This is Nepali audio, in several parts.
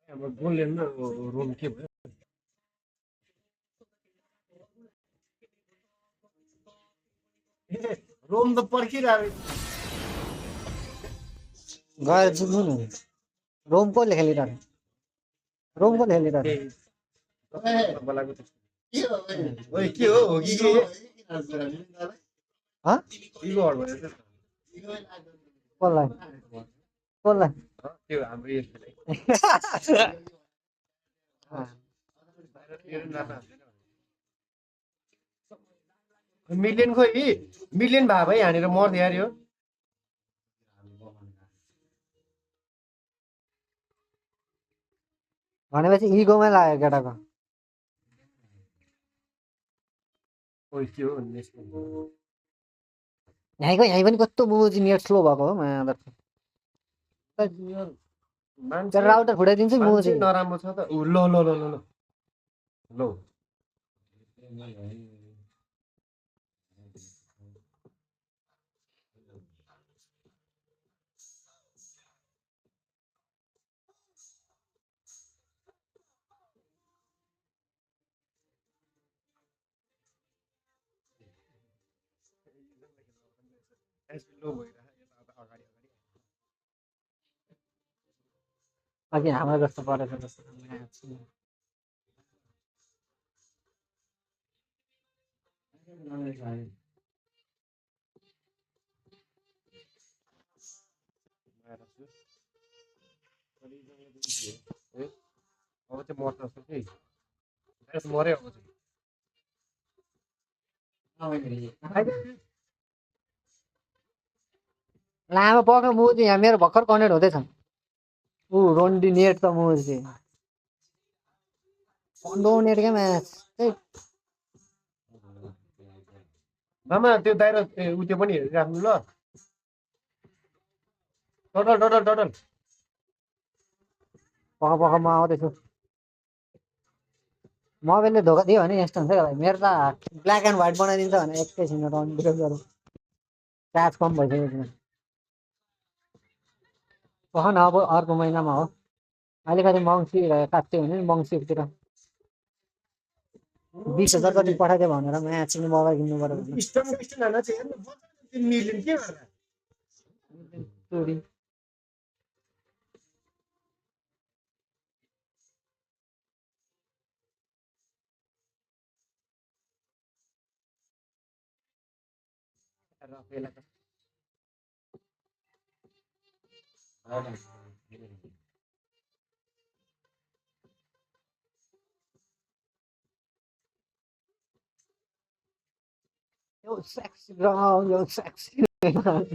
हाम्रो गोल्डेनमा रोम के भयो रोम त पर्खिरहेको गएर जित्नु नि रोम कसले खेलिरहेको रोम कसले खेलिरहेको बोलाको ओइ के हो कि के इगो हट भयो कसलाई कसलाई त्यो हाम्रो यसले मिलियन खोइ मिलियन भए भाइ हानेर मर्थ्यो यार यो भनेपछि इगोमै लाग्यो केटाको यहीँ पनि कस्तो बुझी नेट स्लो भएको हो मान्छे राउटर फुटाइदिन्छु मुजी नराम्रो छ त उ ल ल ल ल ल अघि हाम्रो जस्तो परेको जस्तो अब चाहिँ मर्न सक्छ कि मऱ्यो अब लामो पक्क मुजी यहाँ मेरो भर्खर कनेक्ट हुँदैछ ऊ रोन्डी नेट त मुजी पन्डो नेट क्या म्याच मामा त्यो दाइरा उ त्यो पनि हेरिराख्नु ल टटल टटल टटल पख पख म आउँदैछु मोबाइलले धोका दियो भने यस्तो हुन्छ क्या मेरो त ब्ल्याक एन्ड व्हाइट बनाइदिन्छ भने एकैछिन रन गरौँ चार्ज कम भइसक्यो पख न अब अर्को महिनामा हो अलिकति मङ्सिर काट्यो भने मङ्सिरतिर 20,000 कति पठाइदियो भनेर म्याच मोबाइल किन्नु पर्यो यो सेक्सी यो सेक्सी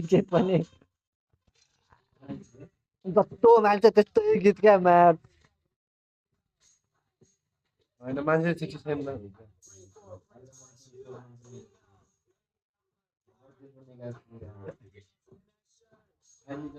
के पनि जस्तो मान्छे त्यस्तै गीत क्या म्याच होइन मान्छे 67 मा हुन्छ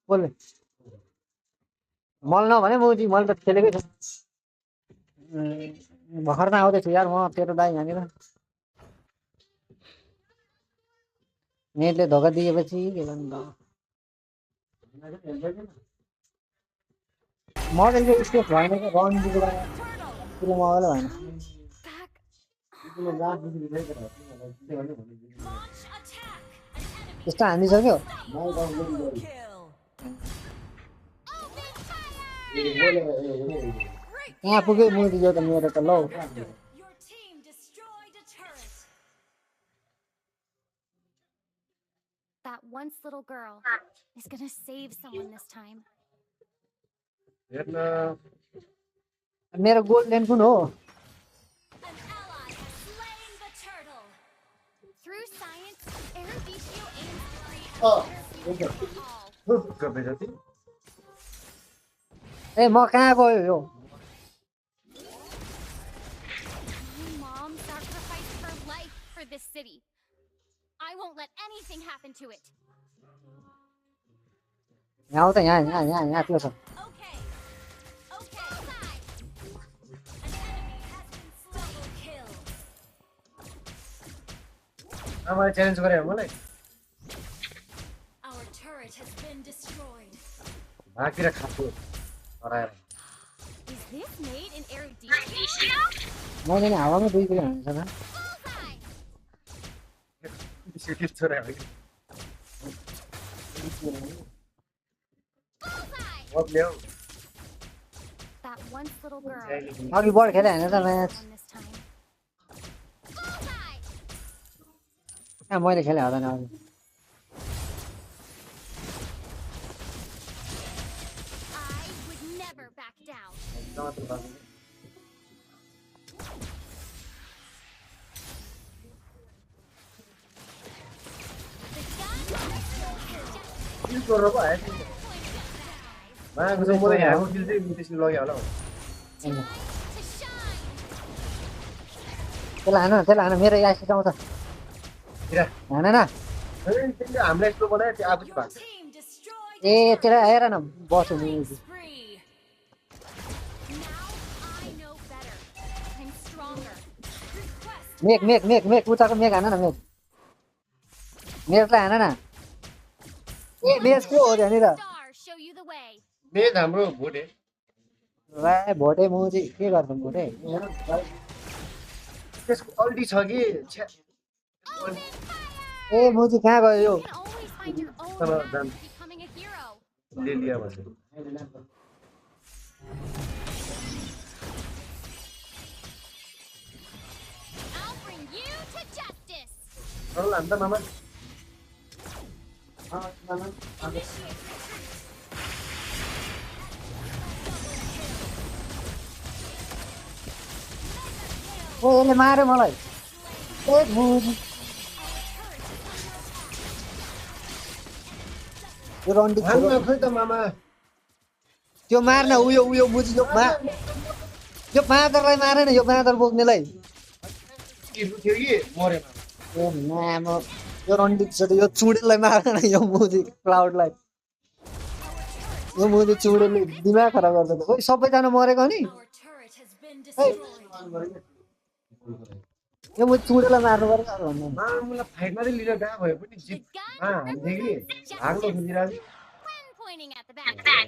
बोल्ने मल नभने मुजी मैले त खेलेकै छु भर्खर त आउँदैछु यार म तेरो दाइ यहाँनिर नेटले धोका दिएपछि के गर्नु मोबाइलको स्पेस भएन कि रन दिँदा ठुलो मोबाइल भएन त्यस्तो हानिसक्यो यहाँ पुग्यो मुजी यो त मेरो त लौ Your team destroyed a turret. That once little girl is gonna save someone this time. हेर्न मेरो गोल्डन कुन हो An ally has slain the turtle. Through science, Eruditio aims to create a better future for all. गफे जति ए म कहाँ गयो यो My mom sacrificed her life for this city. I won't let anything happen to it. यहाँ आऊ त यहाँ यहाँ यहाँ यहाँ त्यो छ Okay. Okay. Bullseye. An enemy has been double kill. आमाले च्यालेन्ज गरे मलाई Our turret has been destroyed. भागतिर खाएको हराएर Is this made in Eruditio? मैले नि हावामा दुई किलो हान्छ न Bullseye. सिटी छोरा हो कि Bullseye. अब ल्याऊ That once little girl. अघि बढ खेले होइन त match Won this time. Bullseye. कहाँ मैले खेले होला नि अघि I would never back down. The gun किल गरेर पो आयो मागो चाहिँ मलाई यहाँको किल चाहिँ त्यसले लग्यो होला होइन। to shine. त्यसलाई हान मेरो याद सिकाउँछ हेर हान न त्यसले हामीलाई यस्तो बनायो त्यो आफू Your भएको team destroyed ए त्यसलाई हेर न बस्यो नि spree. Now I know better. I'm stronger. Request make उताको मेक हान न मेक मेकलाई हान न ए मेच को हो त्यहाँनिर star show you the way. मेज हाम्रो भोटे ला भोटे मुजी के गर्छ भोटे त्यसको अल्टी छ कि छ्या Open fire! ए मुजी कहाँ गयो यो You can always find your own Come on, path Dan. to becoming a hero. ले लिया भन्छ I'll bring you to justice. सरल हान्छ मामा Initiate retreat. ओ यसले मार्यो मलाई ए मुजी यो रन्डी हान्न खोइ त मामा त्यो मार्न उयो मुजी यो बाँदरलाई मारे न यो बाँदर बोक्नेलाई किल थियो कि मरे मामा ए नाम यो रन्डी छ यो चुडेललाई मार्न न यो मुजी क्लाउडलाई यो मुजी चुडेलले दिमाग खराब गर्छ त ओइ सबैजना मरेको नि Our turret has been destroyed. यो मुजी चुडेललाई मार्नु पर्छ अरू भन्नु मामुलाई फाइटमा चाहिँ लिएर गएको भए पनि The जित gun हान्थे कि represents भाग्लो justice. खोजिरहेको When pointing at the bad guys,